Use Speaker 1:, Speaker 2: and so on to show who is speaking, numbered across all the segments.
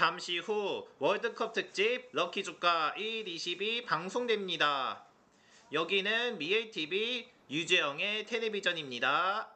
Speaker 1: 잠시 후 월드컵 특집 럭키 주가 1, 20이 방송됩니다. 여기는 미엘TV 유재영의 텔레비전입니다.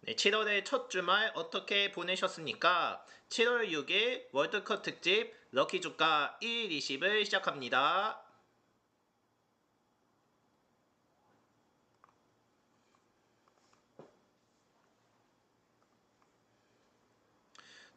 Speaker 1: 네, 7월의 첫 주말 어떻게 보내셨습니까? 7월 6일 월드컵 특집 럭키 주가 1, 20을 시작합니다.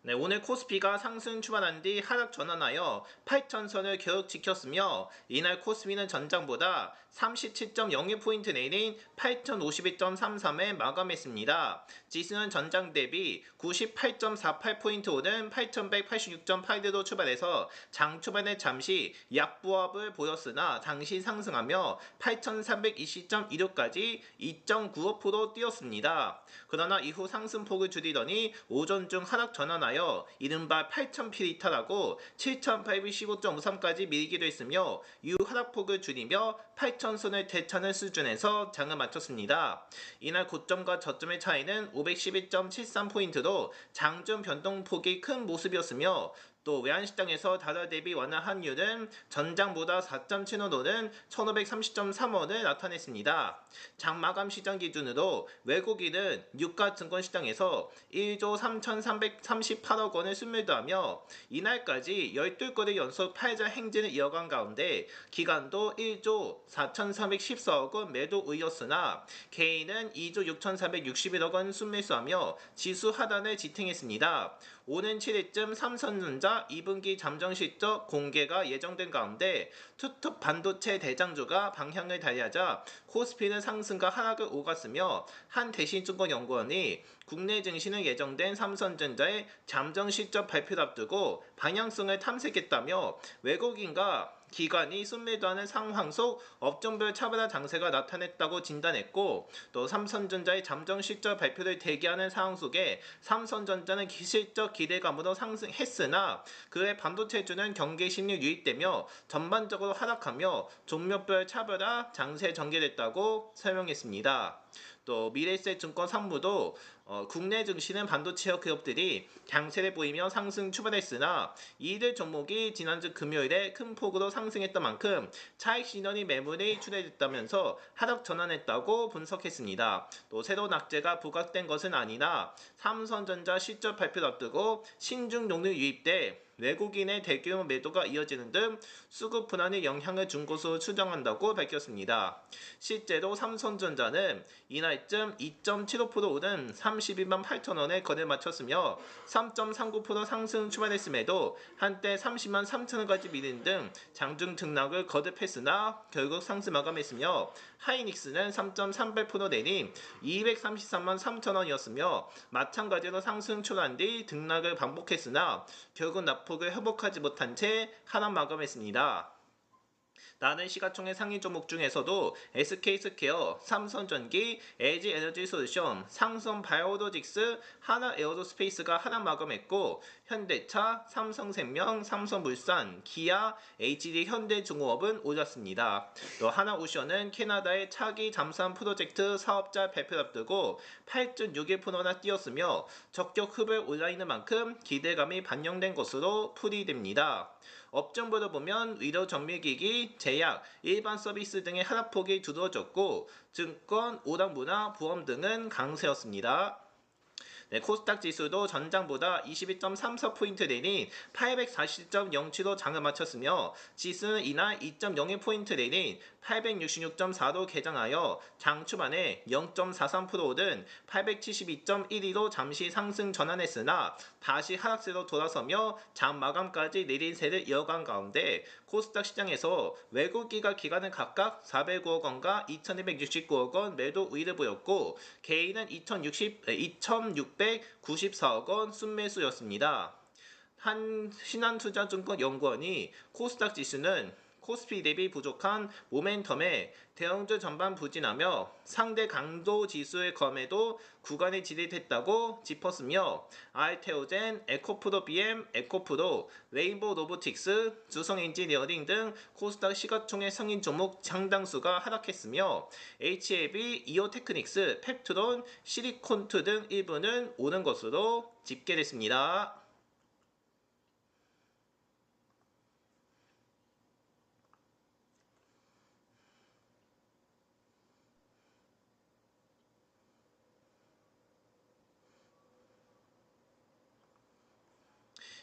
Speaker 1: 네, 오늘 코스피가 상승 출발한 뒤 하락 전환하여 8,000선을 계속 지켰으며 이날 코스피는 전장보다 37.01포인트 내린 8,051.33에 마감했습니다. 지수는 전장 대비 98.48포인트 오른 8,186.8대로 출발해서 장 초반에 잠시 약보합을 보였으나 당시 상승하며 8,320.16까지 2.95% 뛰었습니다. 그러나 이후 상승폭을 줄이더니 오전 중 하락 전환하여 이른바 8,000피리타라고 7,815.53까지 밀기도 했으며 이후 하락폭을 줄이며 8,000선을 되찾는 수준에서 장을 마쳤습니다. 이날 고점과 저점의 차이는 511.73포인트로 장중 변동폭이 큰 모습이었으며 또 외환시장에서 달러 대비 완화 환율은 전장보다 4.7원 오른 1530.3원을 나타냈습니다. 장 마감 시장 기준으로 외국인은 유가 증권시장에서 1조 3,338억 원을 순매도하며 이날까지 12거래 연속 팔자 행진을 이어간 가운데 기관도 1조 4,314억 원 매도의였으나 개인은 2조 6,461억 원 순매수하며 지수 하단을 지탱했습니다. 오는 7일쯤 삼성전자 2분기 잠정 실적 공개가 예정된 가운데 투톱 반도체 대장주가 방향을 달리하자 코스피는 상승과 하락을 오갔으며 한 대신증권연구원이 국내 증시는 예정된 삼성전자의 잠정 실적 발표를 앞두고 방향성을 탐색했다며 외국인과 기관이 순매도하는 상황 속 업종별 차별화 장세가 나타냈다고 진단했고 또 삼성전자의 잠정 실적 발표를 대기하는 상황 속에 삼성전자는 기술적 기대감으로 상승했으나 그의 반도체주는 경기 심리 유입되며 전반적으로 하락하며 종목별 차별화 장세 전개됐다고 설명했습니다. 또 미래에셋증권 상무도 국내 증시는 반도체업 기업들이 강세를 보이며 상승 출발했으나 이들 종목이 지난주 금요일에 큰 폭으로 상승했던 만큼 차익 신현이 매물이 출회됐다면서 하락 전환했다고 분석했습니다. 또 새로운 악재가 부각된 것은 아니나 삼성전자 실적 발표를 앞두고 신중 용류 유입돼 외국인의 대규모 매도가 이어지는 등 수급 불안에 영향을 준 것으로 추정한다고 밝혔습니다. 실제로 삼성전자는 이날쯤 2.75% 오른 32만 8천원에 거래를 마쳤으며 3.39% 상승 출발했음에도 한때 30만 3천원까지 밀린 등 장중 등락을 거듭했으나 결국 상승 마감했으며 하이닉스는 3.38% 내린 233만 3천원이었으며 마찬가지로 상승 출한 뒤 등락을 반복했으나 결국 낙폭을 회복하지 못한 채 하락 마감했습니다. 나는 시가총액 상위 종목 중에서도 SK스퀘어, 삼성전기, LG에너지솔루션, 삼성바이오로직스, 하나에어로스페이스가 하락 마감했고 현대차, 삼성생명, 삼성물산, 기아, HD현대중공업은 올랐습니다. 또 하나오션은 캐나다의 차기 잠수함 프로젝트 사업자 발표를 앞두고 8.61%나 뛰었으며 적격 흡을 올라있는 만큼 기대감이 반영된 것으로 풀이됩니다. 업종별로 보면 의료 정밀기기, 제약, 일반 서비스 등의 하락폭이 두드러졌고 증권, 오락문화, 보험 등은 강세였습니다. 네, 코스닥 지수도 전장보다 22.34포인트 내린 840.07로 장을 마쳤으며 지수는 이날 2.01포인트 내린 866.4로 개장하여 장 초반에 0.43% 오른 872.12로 잠시 상승 전환했으나 다시 하락세로 돌아서며 장 마감까지 내린 세를 이어간 가운데 코스닥 시장에서 외국기관 기관은 각각 409억 원과 2,269억 원 매도 우위를 보였고 개인은 2,694억 원 순매수였습니다. 한 신한투자증권연구원이 코스닥 지수는 코스피 대비 부족한 모멘텀에 대형주 전반 부진하며 상대 강도 지수의 검에도 구간이 지렛했다고 짚었으며 알테오젠, 에코프로 BM, 에코프로, 레인보우 로보틱스, 주성엔지니어링 등 코스닥 시가총액 상인 종목 상당수가 하락했으며 HLB, 이오테크닉스, 펩트론, 시리콘투 등 일부는 오른 것으로 집계됐습니다.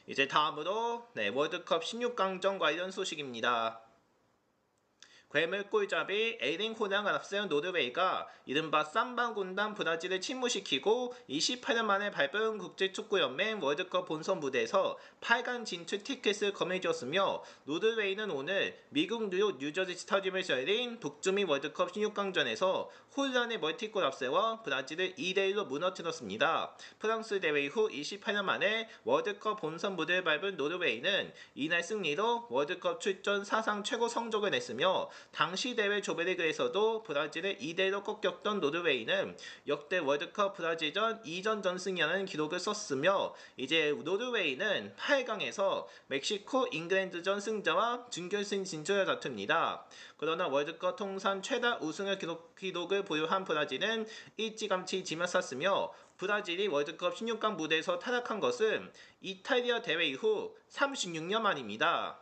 Speaker 1: 이제 다음으로 월드컵 16강전 관련 소식입니다. 괴물골잡이 에링 호랑을 앞세운 노르웨이가 이른바 쌈방 군단 브라질을 침몰시키고 28년 만에 밟은 국제축구연맹 월드컵 본선 무대에서 8강 진출 티켓을 거머쥐었으며 노르웨이는 오늘 미국 뉴욕 뉴저지 스타디움에서 열린 북중미 월드컵 16강전에서 홀란의 멀티골 앞세워 브라질을 2대1로 무너뜨렸습니다. 프랑스 대회 이후 28년 만에 월드컵 본선 무대를 밟은 노르웨이는 이날 승리로 월드컵 출전 사상 최고 성적을 냈으며 당시 대회 조별리그에서도 브라질을 2대1로 꺾였던 노르웨이는 역대 월드컵 브라질전 2전 전승이라는 기록을 썼으며 이제 노르웨이는 8강에서 멕시코 잉글랜드전 승자와 준결승 진출을 다툽니다. 그러나 월드컵 통산 최다 우승을 기록을 보유한 브라질은 일찌감치 짐을 쌌으며 브라질이 월드컵 16강 무대에서 탈락한 것은 이탈리아 대회 이후 36년 만입니다.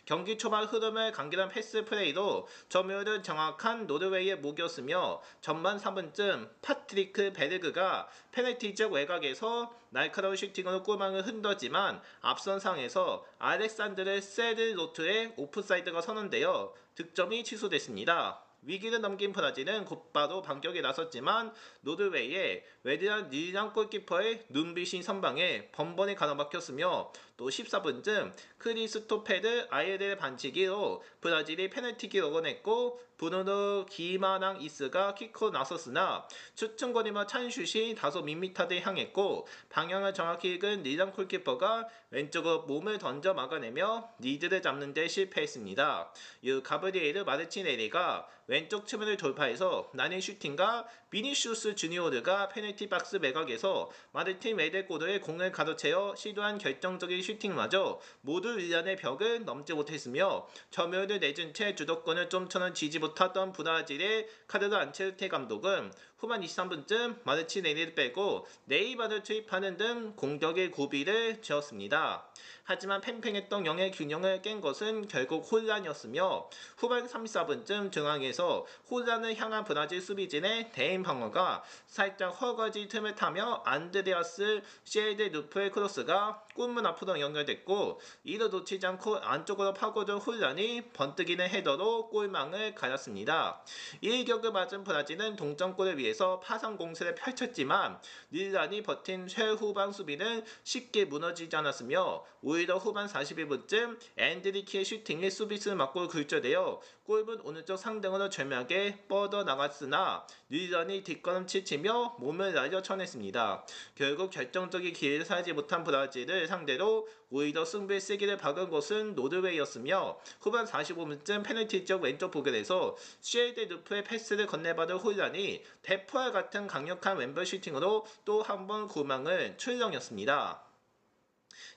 Speaker 1: 경기 초반 흐름을 감기던 패스 플레이로 점유율은 정확한 노르웨이의 목이었으며 전반 3분쯤 파트리크 베르그가 페널티 지역 외곽에서 날카로운 슈팅으로 골망을 흔들었지만 앞선 상에서 알렉산드르 세르로트의 오프사이드가 선언되어 득점이 취소됐습니다. 위기를 넘긴 브라질은 곧바로 반격에 나섰지만 노르웨이의 외대한 릴랑 골키퍼의 눈부신 선방에 번번이 가로막혔으며 또 14분쯤 크리스토페르 아예르의 반칙으로 브라질이 페널티킥을 얻어냈고 브루노 기마랑이스가 키커로 나섰으나 추측거리와 찬 슛이 다소 밋밋하게 향했고 방향을 정확히 읽은 릴랑 골키퍼가 왼쪽으로 몸을 던져 막아내며 리드를 잡는 데 실패했습니다. 이후 가브리에르 마르치넬리가 왼쪽 측면을 돌파해서 나는 슈팅과 비니슈스 주니오르가 페널티 박스 매각에서 마르틴 메데코르의 공을 가로채어 시도한 결정적인 슈팅마저 모두 윌란의 벽을 넘지 못했으며 점유율을 내준 채 주도권을 좀처럼 쥐지 못했던 브라질의 카르로 안체르테 감독은 후반 23분쯤 마르치넬리를 빼고 네이마르를 투입하는 등 공격의 고비를 지었습니다. 하지만 팽팽했던 영의 균형을 깬 것은 결국 혼란이었으며 후반 34분쯤 중앙에서 혼란을 향한 브라질 수비진의 대인 방어가 살짝 허거지 틈을 타며 안드레아스 셰일드 루프의 크로스가 골문 앞으로 연결됐고 이를 놓치지 않고 안쪽으로 파고든 혼란이 번뜩이는 헤더로 골망을 가렸습니다. 이 격을 맞은 브라질은 동점골을 위해서 파상 공세를 펼쳤지만 릴란이 버틴 최후방 수비는 쉽게 무너지지 않았으며 오히려 후반 41분쯤 앤드리키의 슈팅이 수비수를 맞고 굴절되어 골문 오른쪽 상등으로 절묘하게 뻗어나갔으나 뉴질랜드이 뒷걸음질 치며 몸을 날려 쳐냈습니다. 결국 결정적인 기회를 살지 못한 브라질을 상대로 오히려 승부의 세기를 박은 것은 노르웨이였으며 후반 45분쯤 페널티 쪽 왼쪽 부근에서 쉐이드 루프의 패스를 건네받은 홀란이 대포와 같은 강력한 왼발 슈팅으로 또 한 번 구망을 출렁였습니다.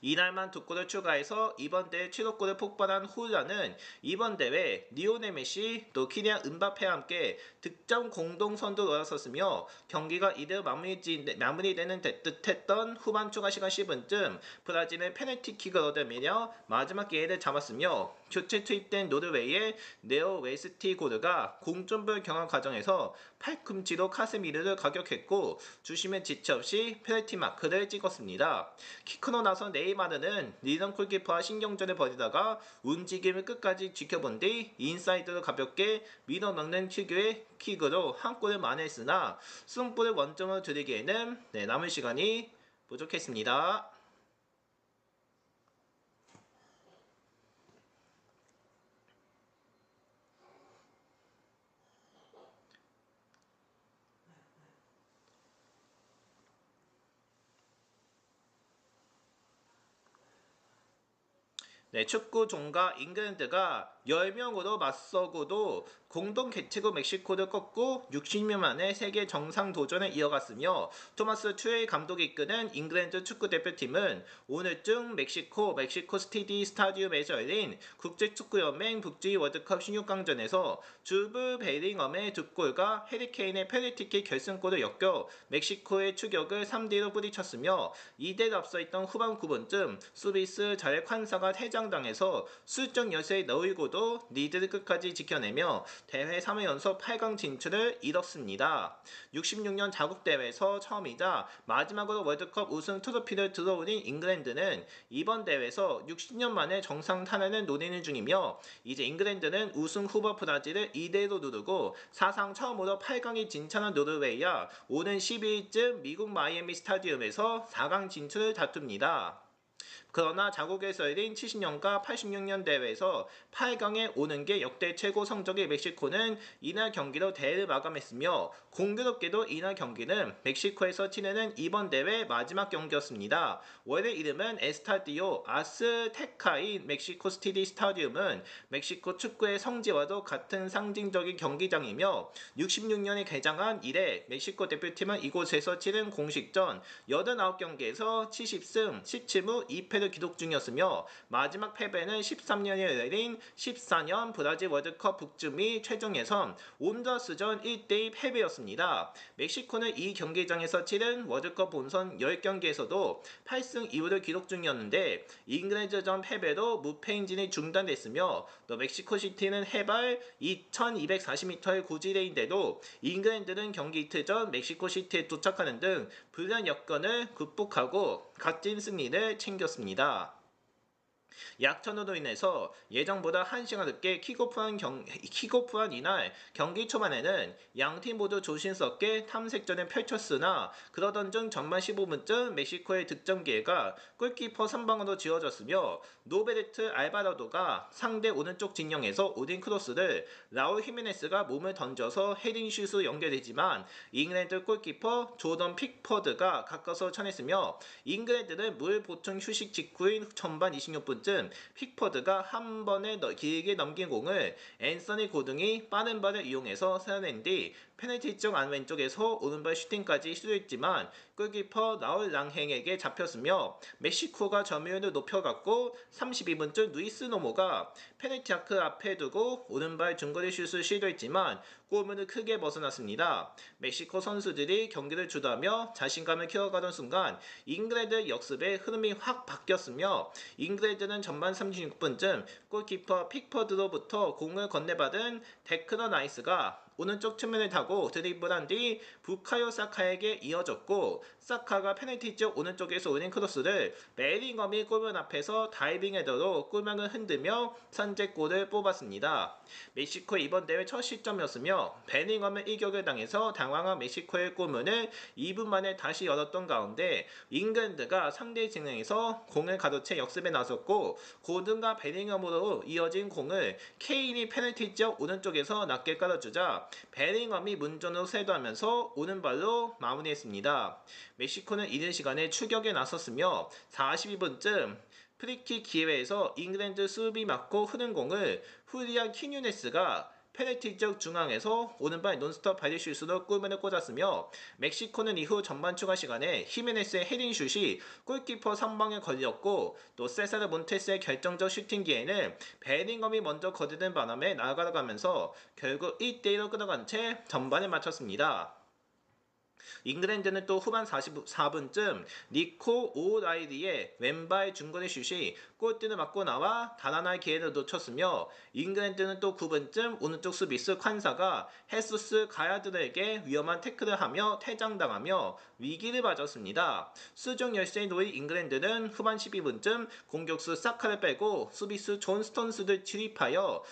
Speaker 1: 이날만 두 골을 추가해서 이번 대회 최고골을 폭발한 홀란은 이번 대회 리오넬 메시 또 키리안 은바페와 함께 득점 공동 선두로 올라섰으며 경기가 이대로 마무리되는 듯했던 후반 추가 시간 10분쯤 브라질은 페널티킥을 얻으며 마지막 기회를 잡았으며 교체 투입된 노르웨이의 네오 웨스티고르가 공존볼 경험 과정에서 팔꿈치로 카세미르를 가격했고 주심의 지체 없이 페널티 마크를 찍었습니다. 키크로 나선 네이마르는 리던 골키퍼와 신경전을 벌이다가 움직임을 끝까지 지켜본 뒤 인사이드로 가볍게 밀어넣는 특유의 킥으로 한 골을 만회했으나 승부를 원점으로 들이기에는 남은 시간이 부족했습니다. 축구 종가 잉글랜드가 10명으로 맞서고도 공동 개최국 멕시코를 꺾고 60년 만에 세계 정상 도전에 이어갔으며 토마스 투엘 감독이 이끄는 잉글랜드 축구대표팀은 오늘쯤 멕시코 시티 스타디움에서 열린 국제축구연맹 북지 월드컵 16강전에서 주브 베링엄의 두 골과 해리케인의 페널티킥 결승골을 엮여 멕시코의 추격을 3대1로 뿌리쳤으며 2대1 앞서 있던 후반 9분쯤 수비스 자의 콴사가 퇴장당해서 수적 열세에 놓이고도 리드를 끝까지 지켜내며 대회 3회 연속 8강 진출을 이뤘습니다. 66년 자국대회에서 처음이자 마지막으로 월드컵 우승 트로피를 들어올린 잉글랜드는 이번 대회에서 60년 만에 정상 탄핵을 노리는 중이며 이제 잉글랜드는 우승 후보 브라질을 2대1로 누르고 사상 처음으로 8강에 진출한 노르웨이와 오는 12일쯤 미국 마이애미 스타디움에서 4강 진출을 다툽니다. 그러나 자국에서 열린 70년과 86년 대회에서 8강에 오는 게 역대 최고 성적의 멕시코는 이날 경기로 대회를 마감했으며 공교롭게도 이날 경기는 멕시코에서 치르는 이번 대회 마지막 경기였습니다. 원래 이름은 에스타디오 아스테카인 멕시코 시티 스타디움은 멕시코 축구의 성지와도 같은 상징적인 경기장이며 66년에 개장한 이래 멕시코 대표팀은 이곳에서 치른 공식전 89경기에서 70승 17무 2패를 기록 중이었으며 마지막 패배는 13년에 열린 14년 브라질 월드컵 북중미 최종 예선 온더스전 1대2 패배였습니다. 멕시코는 이 경기장에서 치른 월드컵 본선 10경기에서도 8승 2무를 기록 중이었는데 잉글랜드전 패배로 무패 행진이 중단됐으며 또 멕시코시티는 해발 2240m의 고지대인데도 잉글랜드는 경기 이틀 전 멕시코시티에 도착하는 등 불리한 여건을 극복하고 값진 승리를 챙겼습니다. 약천으로 인해서 예정보다 1시간 늦게 킥오프한 이날 경기 초반에는 양팀 모두 조심스럽게 탐색전을 펼쳤으나 그러던 중 전반 15분쯤 멕시코의 득점 기회가 골키퍼 선방으로 지어졌으며 노베르트 알바라도가 상대 오른쪽 진영에서 오딘 크로스를 라울 히메네스가 몸을 던져서 헤딩슛으로 연결되지만 잉글랜드 골키퍼 조던 픽퍼드가 가까워서 쳐냈으며 잉글랜드는 물 보충 휴식 직후인 전반 26분쯤 픽퍼드가 한 번에 길게 넘긴 공을 앤서니 고등이 빠른 발을 이용해서 살아낸 뒤 페널티 쪽 안왼쪽에서 오른발 슈팅까지 시도했지만 골키퍼 라울 랑행에게 잡혔으며 멕시코가 점유율을 높여갔고 32분쯤 루이스 노모가 페널티 아크 앞에 두고 오른발 중거리 슛을 시도했지만 골문을 크게 벗어났습니다. 멕시코 선수들이 경기를 주도하며 자신감을 키워가던 순간 잉글랜드 역습의 흐름이 확 바뀌었으며 잉글랜드는 전반 36분쯤 골키퍼 픽퍼드로부터 공을 건네받은 데크런 라이스가 오른쪽 측면을 타고 드리블한 뒤 부카요 사카에게 이어졌고 사카가 페널티 쪽 오른쪽에서 올린 크로스를 베링엄이 골문 앞에서 다이빙 헤더로 골망을 흔들며 선제골을 뽑았습니다. 멕시코의 이번 대회 첫 실점이었으며 베링엄은 일격을 당해서 당황한 멕시코의 골문을 2분 만에 다시 열었던 가운데 잉글랜드가 상대 진영에서 공을 가로채 역습에 나섰고 고든과 베링엄으로 이어진 공을 케인이 페널티 지역 오른쪽에서 낮게 깔아주자 베링엄이 문전으로 쇄도하면서 오른발로 마무리했습니다. 멕시코는 이른 시간에 추격에 나섰으며 42분쯤 프리킥 기회에서 잉글랜드 수비 맞고 흐른 공을 후리안 키뉴네스가 페널티 지역 중앙에서 오른발 논스톱 바디슛으로 골문을 꽂았으며 멕시코는 이후 전반 추가 시간에 히메네스의 헤딩슛이 골키퍼 선방에 걸렸고 또 세사르 몬테스의 결정적 슈팅 기회는 베링엄이 먼저 거두는 바람에 나가가면서 결국 1대1로 끌어간 채 전반을 마쳤습니다. 잉글랜드는 또 후반 44분쯤 니코 오라이리의 왼발 중거리 슛이 골대를 맞고 나와 단 하나의 기회를 놓쳤으며 잉글랜드는 또 9분쯤 오른쪽 수비수 칸사가 헤수스 가야드에게 위험한 태클을 하며 퇴장당하며 위기를 맞았습니다. 수중 열세에 놓인 잉글랜드는 후반 12분쯤 공격수 사카를 빼고 수비수 존 스톤스를 출입하여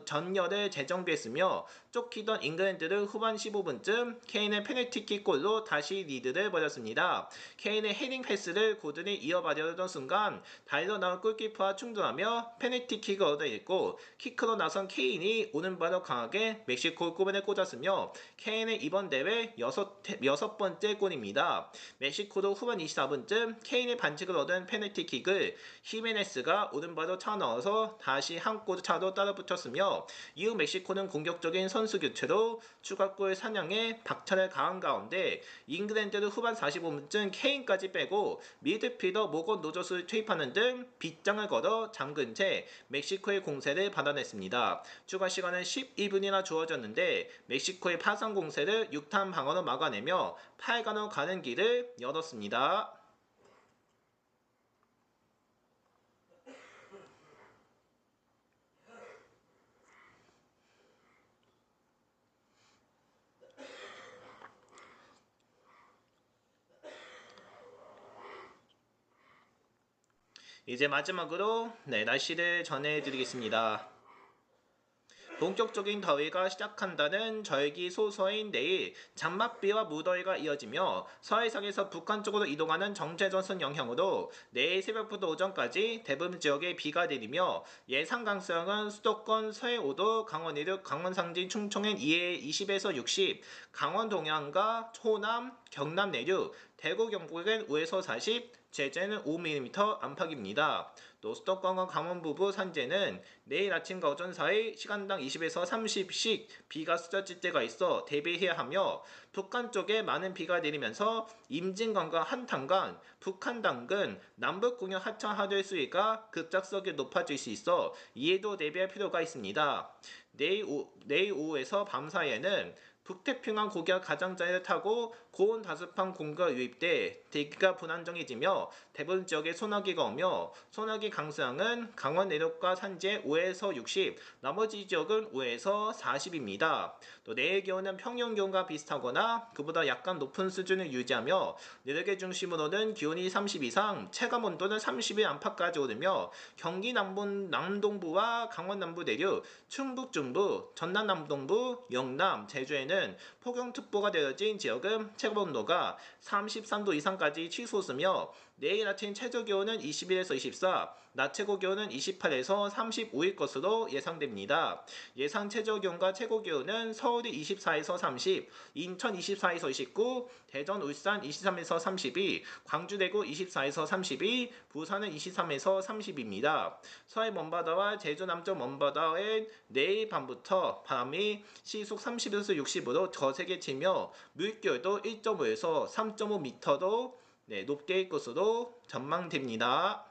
Speaker 1: 전열을 재정비했으며 쫓기던 잉글랜드는 후반 15분쯤 케인의 페널티킥 골로 다시 리드를 벌였습니다. 케인의 헤딩 패스를 고든이 이어받으려던 순간 달려나온 골키퍼와 충돌하며 페널티킥을 얻어냈고 키크로 나선 케인이 오른발로 강하게 멕시코 골문에 꽂았으며 케인의 이번 대회 여섯 번째 골입니다. 멕시코도 후반 24분쯤 케인의 반칙을 얻은 페널티킥을 히메네스가 오른발로 차 넣어서 다시 한 골 차로 따라붙였으며 이후 멕시코는 공격적인 선수 교체로 추가골 사냥에 박차를 가한 가운데 잉글랜드는 후반 45분쯤 케인까지 빼고 미드필더 모건 노저스를 투입하는 등 빗장을 걸어 잠근 채 멕시코의 공세를 받아냈습니다. 추가 시간은 12분이나 주어졌는데 멕시코의 파상 공세를 6탄 방어로 막아내며 8강으로 가는 길을 열었습니다. 이제 마지막으로 날씨를 전해드리겠습니다. 본격적인 더위가 시작한다는 절기소서인 내일 장맛비와 무더위가 이어지며 서해상에서 북한 쪽으로 이동하는 정체전선 영향으로 내일 새벽부터 오전까지 대부분 지역에 비가 내리며 예상 강수량은 수도권 서해 5도, 강원 이륙, 강원 상진, 충청엔 20에서 60, 강원 동해안과 호남, 경남 내륙, 대구 경북엔 5에서 40, 제주는 5mm 안팎입니다. 또 수도권과 강원 부부 산지에는 내일 아침과 오전 사이 시간당 20에서 30씩 비가 쏟아질 때가 있어 대비해야 하며 북한 쪽에 많은 비가 내리면서 임진강과 한탄강, 북한 당근, 남북 공역 하천 하도의 수위가 급작스럽게 높아질 수 있어 이에도 대비할 필요가 있습니다. 내일 오후에서 밤 사이에는 북태평양 고기압 가장자리를 타고 고온 다습한 공기가 유입돼 대기가 불안정해지며 대부분 지역에 소나기가 오며 소나기 강수량은 강원 내륙과 산지에 5에서 60, 나머지 지역은 5에서 40입니다. 또 내일 기온은 평년 기온과 비슷하거나 그보다 약간 높은 수준을 유지하며 내륙의 중심으로는 기온이 30 이상, 체감 온도는 30일 안팎까지 오르며 경기 남동부와 강원 남부 내륙, 충북 중부, 전남 남동부, 영남, 제주에는 폭염특보가 내려진 지역은 체감온도가 33도 이상까지 치솟으며 내일 아침 최저기온은 21에서 24, 낮 최고기온은 28에서 35일 것으로 예상됩니다. 예상 최저기온과 최고기온은 서울이 24에서 30, 인천 24에서 29, 대전 울산 23에서 32, 광주 대구 24에서 32, 부산은 23에서 30입니다. 서해 먼바다와 제주 남쪽 먼바다엔 내일 밤부터 바람이 시속 30에서 60으로 거세게 치며 물결도 1.5에서 3.5m도 높게 일 것으로 전망됩니다.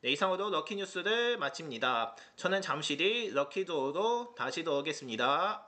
Speaker 1: 이상으로 럭키뉴스를 마칩니다. 저는 잠시 뒤 럭키도어로 다시 돌아오겠습니다.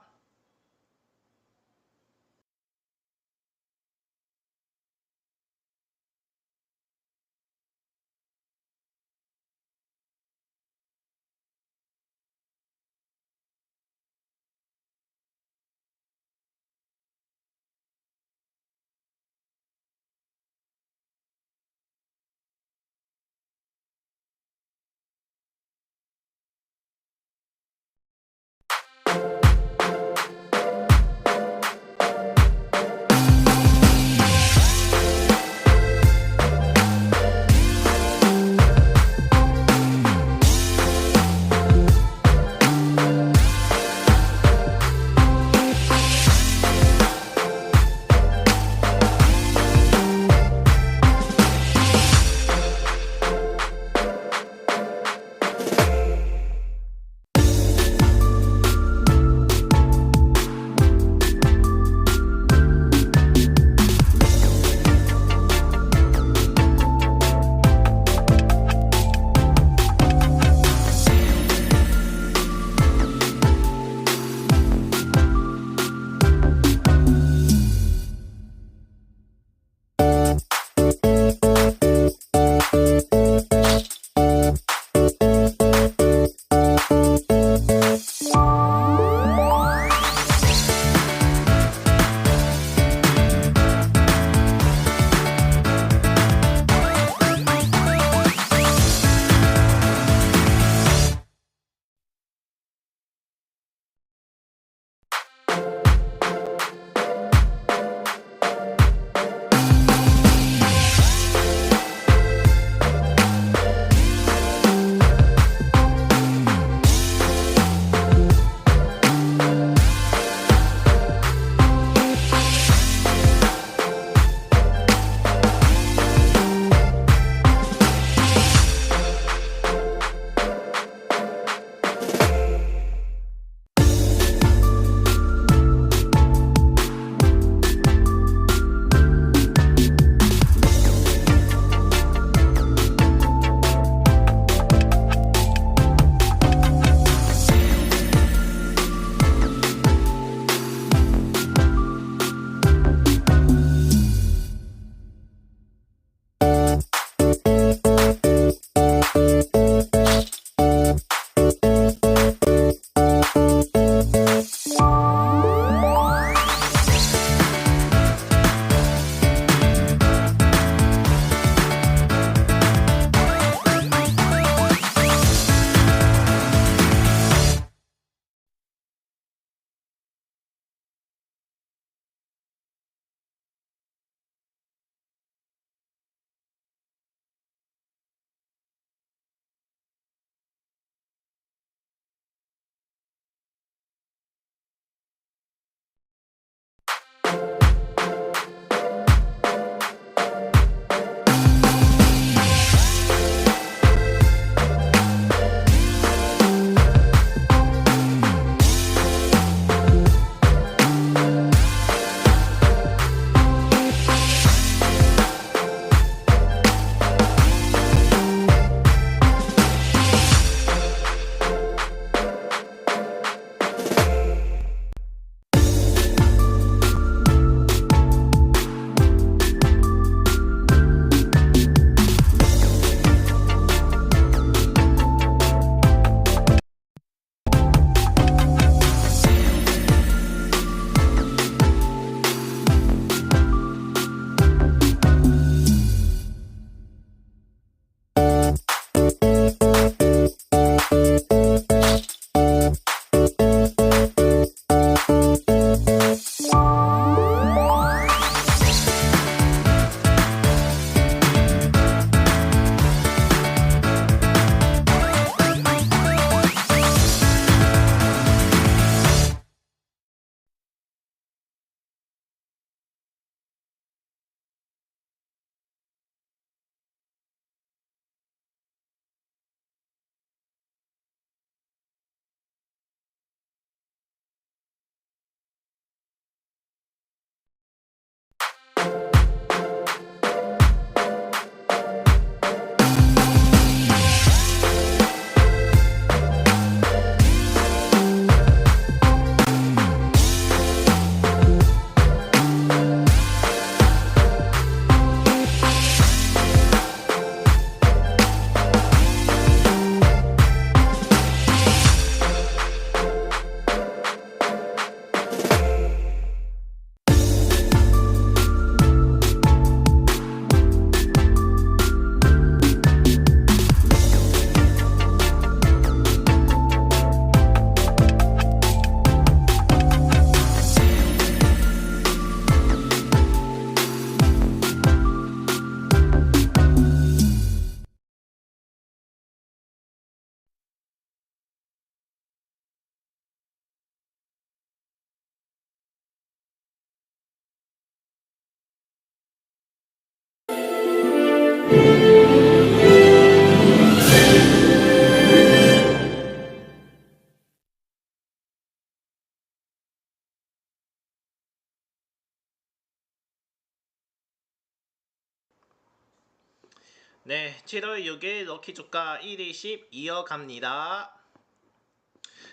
Speaker 1: 네, 7월 6일 럭키 주가 120 이어갑니다.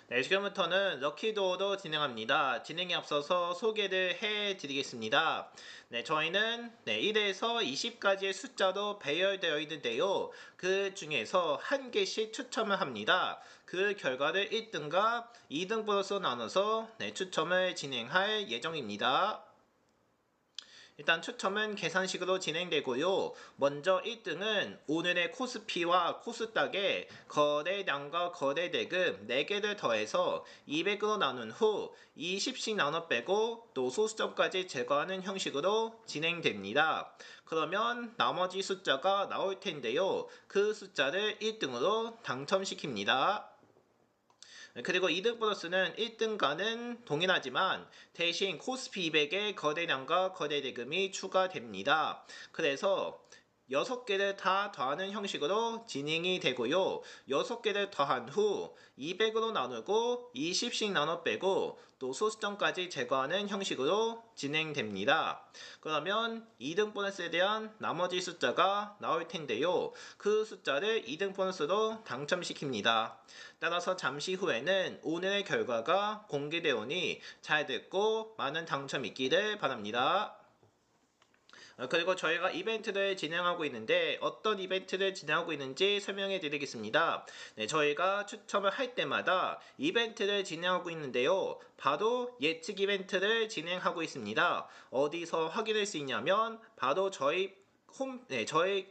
Speaker 1: 네, 지금부터는 럭키도어도 진행합니다. 진행에 앞서서 소개를 해드리겠습니다. 네, 저희는 1에서 20까지의 숫자로 배열되어 있는데요. 그 중에서 한 개씩 추첨을 합니다. 그 결과를 1등과 2등으로서 나눠서 추첨을 진행할 예정입니다. 일단 추첨은 계산식으로 진행되고요. 먼저 1등은 오늘의 코스피와 코스닥의 거래량과 거래대금 4개를 더해서 200으로 나눈 후 20씩 나눠 빼고 또 소수점까지 제거하는 형식으로 진행됩니다. 그러면 나머지 숫자가 나올 텐데요. 그 숫자를 1등으로 당첨시킵니다. 그리고 2등 보너스는 1등과는 동일하지만 대신 코스피 200의 거래량과 거래대금이 추가됩니다. 그래서 6개를 다 더하는 형식으로 진행이 되고요. 6개를 더한 후 200으로 나누고 20씩 나눠 빼고 또 소수점까지 제거하는 형식으로 진행됩니다. 그러면 2등 보너스에 대한 나머지 숫자가 나올 텐데요. 그 숫자를 2등 보너스로 당첨시킵니다. 따라서 잠시 후에는 오늘의 결과가 공개되오니 잘 듣고 많은 당첨 있기를 바랍니다. 그리고 저희가 이벤트를 진행하고 있는데 어떤 이벤트를 진행하고 있는지 설명해 드리겠습니다. 네, 저희가 추첨을 할 때마다 이벤트를 진행하고 있는데요. 바로 예측 이벤트를 진행하고 있습니다. 어디서 확인할 수 있냐면 바로 저희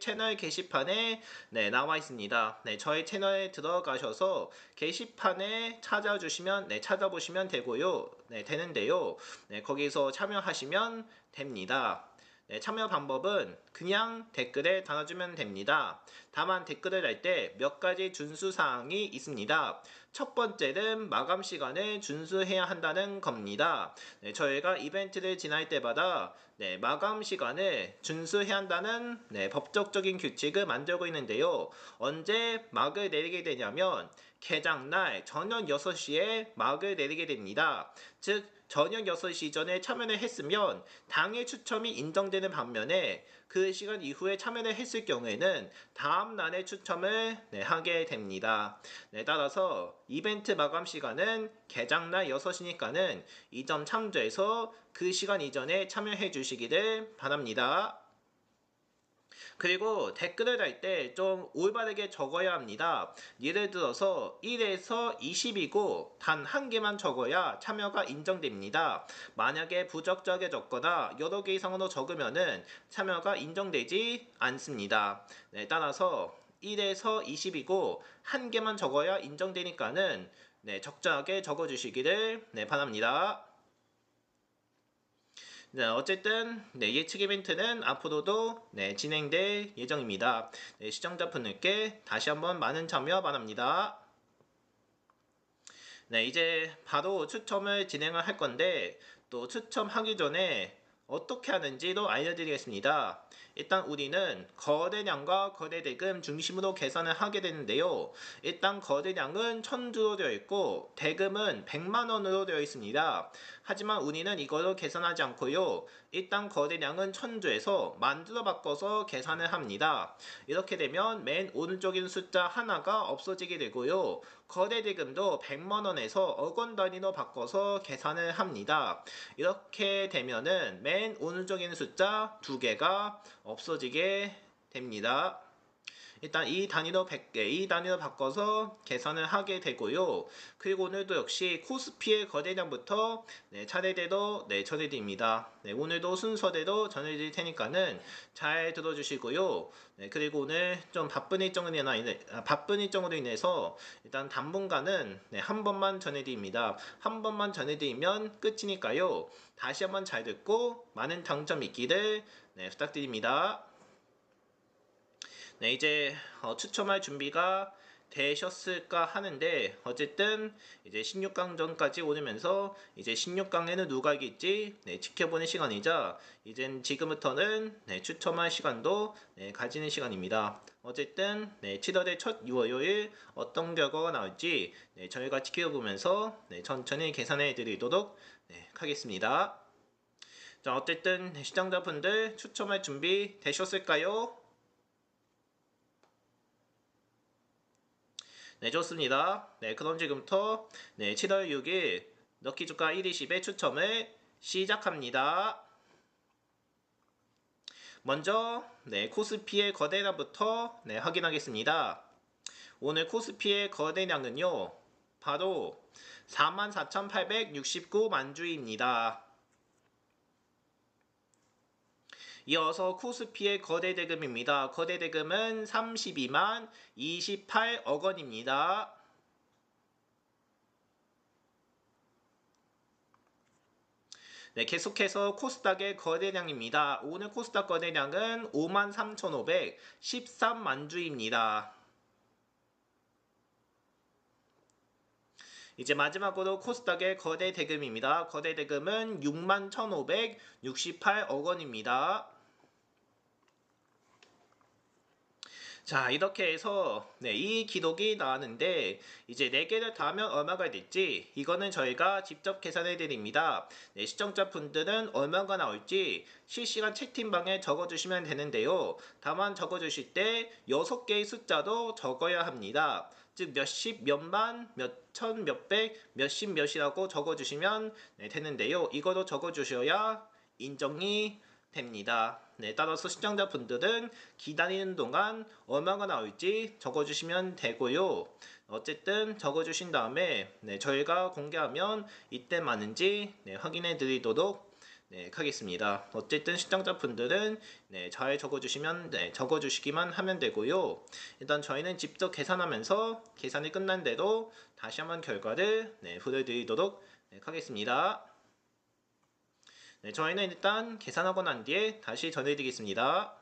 Speaker 1: 채널 게시판에 나와 있습니다. 저희 채널에 들어가셔서 게시판에 찾아보시면 되고요. 되는데요. 거기서 참여하시면 됩니다. 참여 방법은 그냥 댓글에 달아주면 됩니다. 다만 댓글을 달 때 몇 가지 준수사항이 있습니다. 첫 번째는 마감 시간을 준수해야 한다는 겁니다. 저희가 이벤트를 진행할 때마다 마감 시간을 준수해야 한다는 법적적인 규칙을 만들고 있는데요. 언제 막을 내리게 되냐면 개장날 저녁 6시에 막을 내리게 됩니다. 즉 저녁 6시 전에 참여를 했으면 당일 추첨이 인정되는 반면에 그 시간 이후에 참여를 했을 경우에는 다음 날에 추첨을 하게 됩니다. 따라서 이벤트 마감 시간은 개장날 6시니까는 이 점 참조해서 그 시간 이전에 참여해 주시기를 바랍니다. 그리고 댓글을 달 때 좀 올바르게 적어야 합니다. 예를 들어서 1에서 20이고 단 한 개만 적어야 참여가 인정됩니다. 만약에 부적절하게 적거나 여러 개 이상으로 적으면은 참여가 인정되지 않습니다. 따라서 1에서 20이고 한 개만 적어야 인정되니까는 적절하게 적어주시기를 바랍니다. 어쨌든 예측 이벤트는 앞으로도 진행될 예정입니다. 시청자분들께 다시 한번 많은 참여 바랍니다. 이제 바로 추첨을 진행을 할 건데 또 추첨하기 전에 어떻게 하는지도 알려드리겠습니다. 일단 우리는 거래량과 거래대금 중심으로 계산을 하게 되는데요. 일단 거래량은 1000주로 되어 있고 대금은 100만원으로 되어 있습니다. 하지만 우리는 이거로 계산하지 않고요. 일단 거래량은 1000주에서 만주로 바꿔서 계산을 합니다. 이렇게 되면 맨 오른쪽인 숫자 하나가 없어지게 되고요. 거래대금도 100만원에서 억원 단위로 바꿔서 계산을 합니다. 이렇게 되면은 맨 오른쪽에 있는 숫자 2개가 없어지게 됩니다. 일단 이 단위로 100개, 이 단위로 바꿔서 계산을 하게 되고요. 그리고 오늘도 역시 코스피의 거래량부터 차례대로 전해드립니다. 오늘도 순서대로 전해드릴 테니까는 잘 들어주시고요. 그리고 오늘 좀 바쁜 일정으로 인해서 일단 당분간은 한 번만 전해드립니다. 한 번만 전해드리면 끝이니까요. 다시 한번 잘 듣고 많은 당첨 있기를 부탁드립니다. 이제 추첨할 준비가 되셨을까 하는데 어쨌든 이제 16강전까지 오르면서 이제 16강에는 누가 이길지 지켜보는 시간이자 이젠 지금부터는 추첨할 시간도 가지는 시간입니다. 어쨌든 7월의 첫 월요일 어떤 결과가 나올지 저희가 지켜보면서 천천히 계산해 드리도록 하겠습니다. 자, 어쨌든 시청자분들 추첨할 준비 되셨을까요? 네, 좋습니다. 네, 그럼 지금부터 7월 6일 럭키주가 120의 추첨을 시작합니다. 먼저 코스피의 거래량부터 확인하겠습니다. 오늘 코스피의 거래량은요, 바로 44,869만 주입니다. 이어서 코스피의 거래대금입니다. 거래대금은 32만 28억 원입니다. 네, 계속해서 코스닥의 거래량입니다. 오늘 코스닥 거래량은 53,513만 주입니다. 이제 마지막으로 코스닥의 거래 대금입니다. 거래 대금은 61,568억 원입니다. 자, 이렇게 해서 이 기록이 나왔는데 이제 4개를 더하면 얼마가 될지 이거는 저희가 직접 계산해 드립니다. 시청자분들은 얼마가 나올지 실시간 채팅방에 적어주시면 되는데요. 다만 적어주실 때 6개의 숫자도 적어야 합니다. 즉 몇십, 몇만, 몇천, 몇백, 몇십, 몇이라고 적어주시면 되는데요. 이거도 적어주셔야 인정이 됩니다. 따라서 시청자분들은 기다리는 동안 얼마가 나올지 적어주시면 되고요. 어쨌든 적어주신 다음에 저희가 공개하면 이때 맞는지 확인해 드리도록 하겠습니다. 어쨌든 시청자분들은 잘 적어주시기만 하면 되고요. 일단 저희는 직접 계산하면서 계산이 끝난 대로 다시 한번 결과를 보여드리도록 하겠습니다. 저희는 일단 계산하고 난 뒤에 다시 전해드리겠습니다.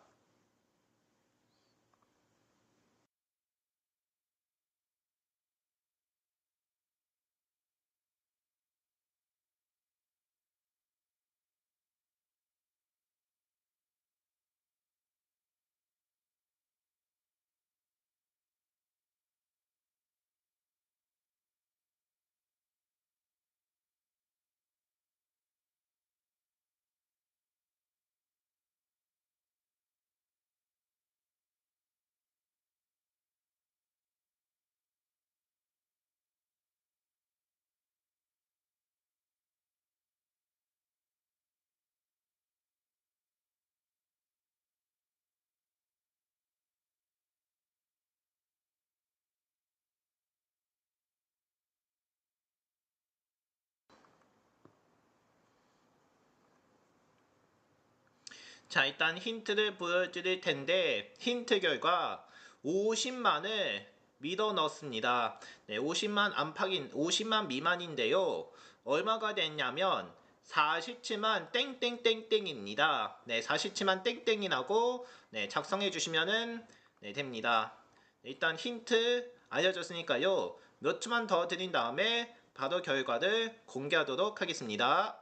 Speaker 1: 자, 일단 힌트를 보여드릴 텐데 힌트 결과 50만을 밀어 넣었습니다. 50만 안팎인 50만 미만인데요. 얼마가 됐냐면 47만 땡땡땡땡입니다. 47만 땡땡이라고 작성해 주시면 됩니다. 일단 힌트 알려줬으니까요. 몇 초만 더 드린 다음에 바로 결과를 공개하도록 하겠습니다.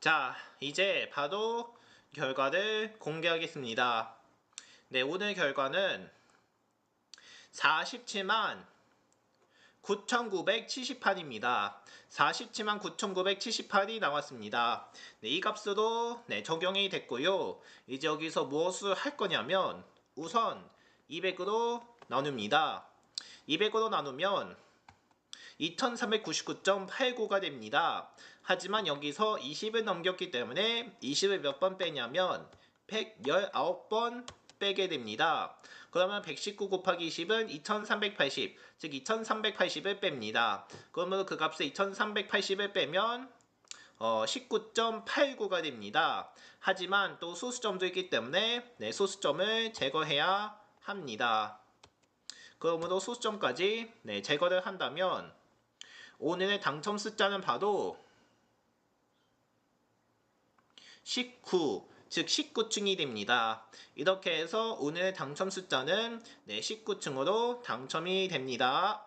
Speaker 1: 자, 이제 바로 결과를 공개하겠습니다. 오늘 결과는 47만 9,978입니다. 47만 9,978이 나왔습니다. 이 값으로 적용이 됐고요. 이제 여기서 무엇을 할 거냐면 우선 200으로 나눕니다. 200으로 나누면 2399.89가 됩니다. 하지만 여기서 20을 넘겼기 때문에 20을 몇 번 빼냐면 119번 빼게 됩니다. 그러면 119 곱하기 20은 2380, 즉 2380을 뺍니다. 그러면 그 값에 2380을 빼면 19.89가 됩니다. 하지만 또 소수점도 있기 때문에 네, 소수점을 제거해야 합니다. 그러므로 소수점까지 네, 제거를 한다면 오늘의 당첨 숫자는 바로 19, 즉 19층이 됩니다. 이렇게 해서 오늘의 당첨 숫자는 네, 19층으로 당첨이 됩니다.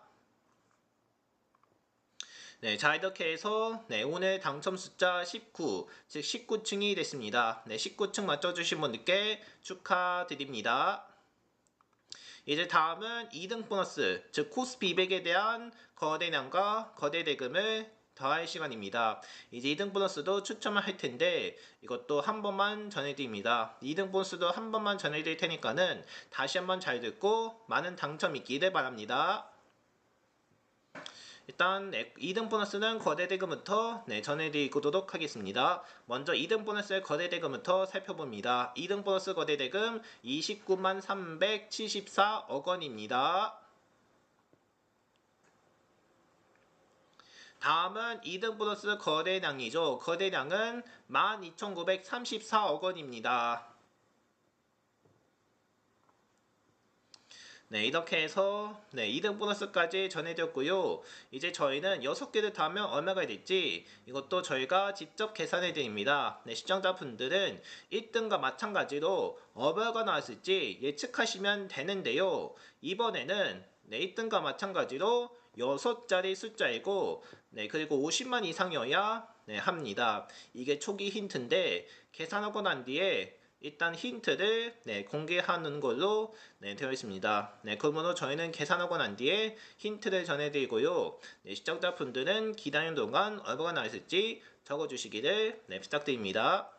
Speaker 1: 네, 자 이렇게 해서 네, 오늘 당첨 숫자 19, 즉 19층이 됐습니다. 네, 19층 맞춰주신 분들께 축하드립니다. 이제 다음은 2등 보너스, 즉 코스피 200에 대한 거래량과 거래 대금을 더할 시간입니다. 이제 2등 보너스도 추첨을 할 텐데 이것도 한 번만 전해드립니다. 2등 보너스도 한 번만 전해드릴 테니까는 다시 한번 잘 듣고 많은 당첨 있기를 바랍니다. 일단 2등 보너스는 거래대금부터 전해드리도록 하겠습니다. 먼저 2등 보너스의 거래대금부터 살펴봅니다. 2등 보너스 거래대금 29만 374억 원입니다. 다음은 2등 보너스 거래량이죠. 거래량은 12,934억 원입니다. 네, 이렇게 해서 2등 보너스까지 전해드렸고요. 이제 저희는 6개를 타면 얼마가 될지 이것도 저희가 직접 계산해 드립니다. 네, 시청자분들은 1등과 마찬가지로 얼마가 나왔을지 예측하시면 되는데요. 이번에는 1등과 마찬가지로 6자리 숫자이고 그리고 50만 이상이어야 합니다. 이게 초기 힌트인데 계산하고 난 뒤에 일단 힌트를 공개하는 걸로 되어 있습니다. 그러므로 저희는 계산하고 난 뒤에 힌트를 전해드리고요. 시청자분들은 기다리는 동안 얼마가 나왔을지 적어주시기를 부탁드립니다.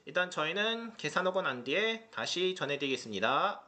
Speaker 1: 일단 저희는 계산하고 난 뒤에 다시 전해드리겠습니다.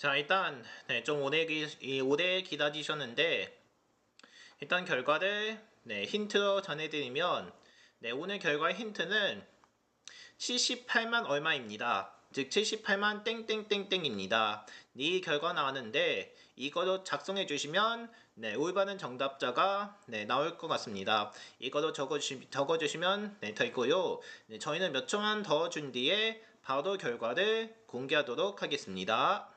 Speaker 1: 자, 일단 좀 오래 기다리셨는데 일단 결과를 힌트로 전해드리면 오늘 결과의 힌트는 78만 얼마입니다. 즉 78만 땡땡땡땡입니다. 이 결과 나왔는데 이거로 작성해 주시면 올바른 정답자가 나올 것 같습니다. 이거로 적어주시면 되고요. 저희는 몇 초만 더 준 뒤에 바로 결과를 공개하도록 하겠습니다.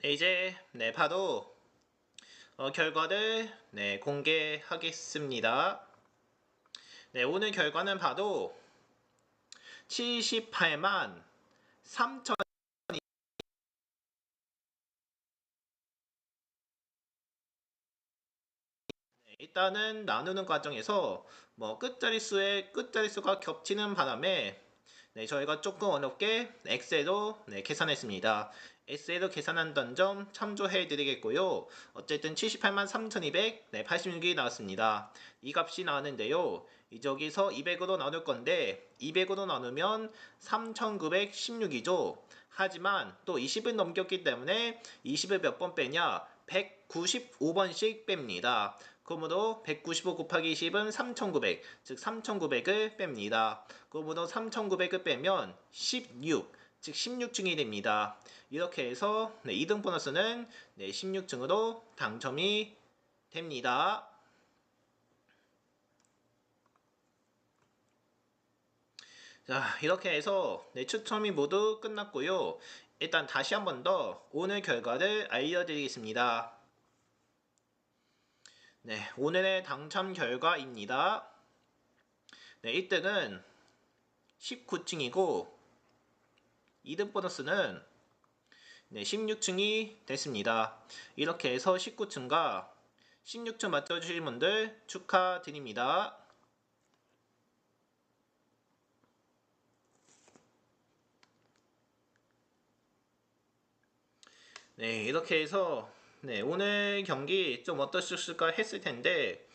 Speaker 1: 이제 바로 결과를 공개하겠습니다. 오늘 결과는 바로 78만 3천. 일단은 나누는 과정에서 끝자릿수가 겹치는 바람에 저희가 조금 어렵게 엑셀로 계산했습니다. 엑셀로 계산한다는 점 참조해 드리겠고요. 어쨌든 78만 3286이 나왔습니다. 이 값이 나왔는데요. 저기서 200으로 나눌 건데 200으로 나누면 3916이죠. 하지만 또 20을 넘겼기 때문에 20을 몇 번 빼냐? 195번씩 뺍니다. 그러므로 195 곱하기 20은 3900, 즉 3900을 뺍니다. 그러므로 3900을 빼면 16, 즉 16층이 됩니다. 이렇게 해서 2등 보너스는 16층으로 당첨이 됩니다. 자, 이렇게 해서 추첨이 모두 끝났고요. 일단 다시 한 번 더 오늘 결과를 알려드리겠습니다. 오늘의 당첨 결과입니다. 1등은 19층이고 2등 보너스는 16층이 됐습니다. 이렇게 해서 19층과 16층 맞춰주신 분들 축하드립니다. 이렇게 해서 오늘 경기 좀 어떠셨을까 했을 텐데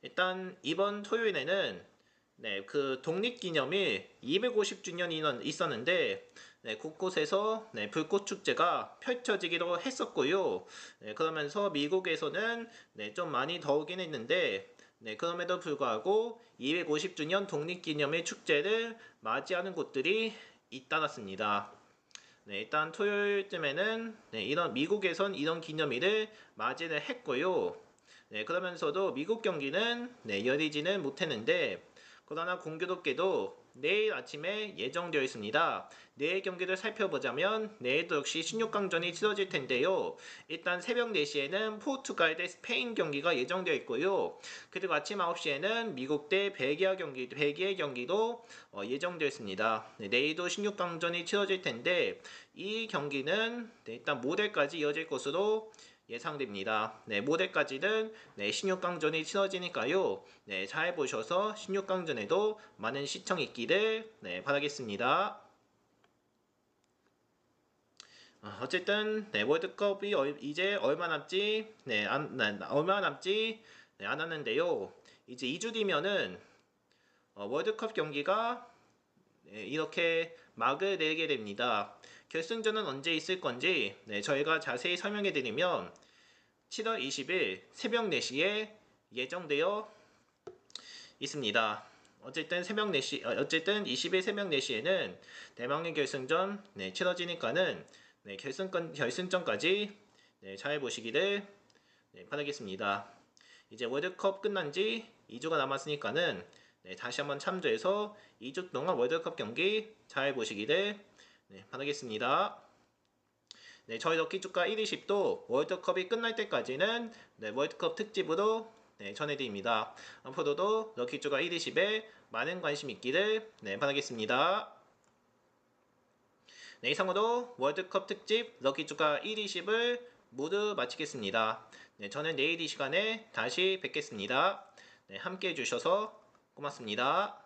Speaker 1: 일단 이번 토요일에는 네, 그 독립기념일 250주년이 있었는데 곳곳에서 불꽃 축제가 펼쳐지기도 했었고요. 그러면서 미국에서는 좀 많이 더우긴 했는데 그럼에도 불구하고 250주년 독립기념일 축제를 맞이하는 곳들이 잇따랐습니다. 일단 토요일쯤에는 이런 미국에선 이런 기념일을 맞이를 했고요. 그러면서도 미국 경기는 열리지는 못했는데 그러나 공교롭게도 내일 아침에 예정되어 있습니다. 내일 경기를 살펴보자면 내일도 역시 16강전이 치러질 텐데요. 일단 새벽 4시에는 포르투갈 대 스페인 경기가 예정되어 있고요. 그리고 아침 9시에는 미국 대 벨기에 경기도 예정되어 있습니다. 내일도 16강전이 치러질 텐데 이 경기는 일단 모레까지 이어질 것으로 예상됩니다. 모레까지는 16강전이 치러지니까요. 잘 보셔서 16강전에도 많은 시청 있기를 바라겠습니다. 어쨌든 월드컵이 이제 얼마 남지 안 하는데요. 이제 2주 뒤면은 월드컵 경기가 이렇게 막을 내게 됩니다. 결승전은 언제 있을 건지 저희가 자세히 설명해 드리면 7월 20일 새벽 4시에 예정되어 있습니다. 어쨌든 20일 새벽 4시에는 대망의 결승전 치러지니까는 결승전까지 잘 보시기를 바라겠습니다. 이제 월드컵 끝난 지 2주가 남았으니까는 다시 한번 참조해서 2주 동안 월드컵 경기 잘 보시기를 바라겠습니다. 저희 럭키주가 120도 월드컵이 끝날 때까지는 월드컵 특집으로 전해드립니다. 앞으로도 럭키주가 120에 많은 관심 있기를 바라겠습니다. 이상으로 월드컵 특집 럭키주가 120을 모두 마치겠습니다. 저는 내일 이 시간에 다시 뵙겠습니다. 함께 해주셔서 고맙습니다.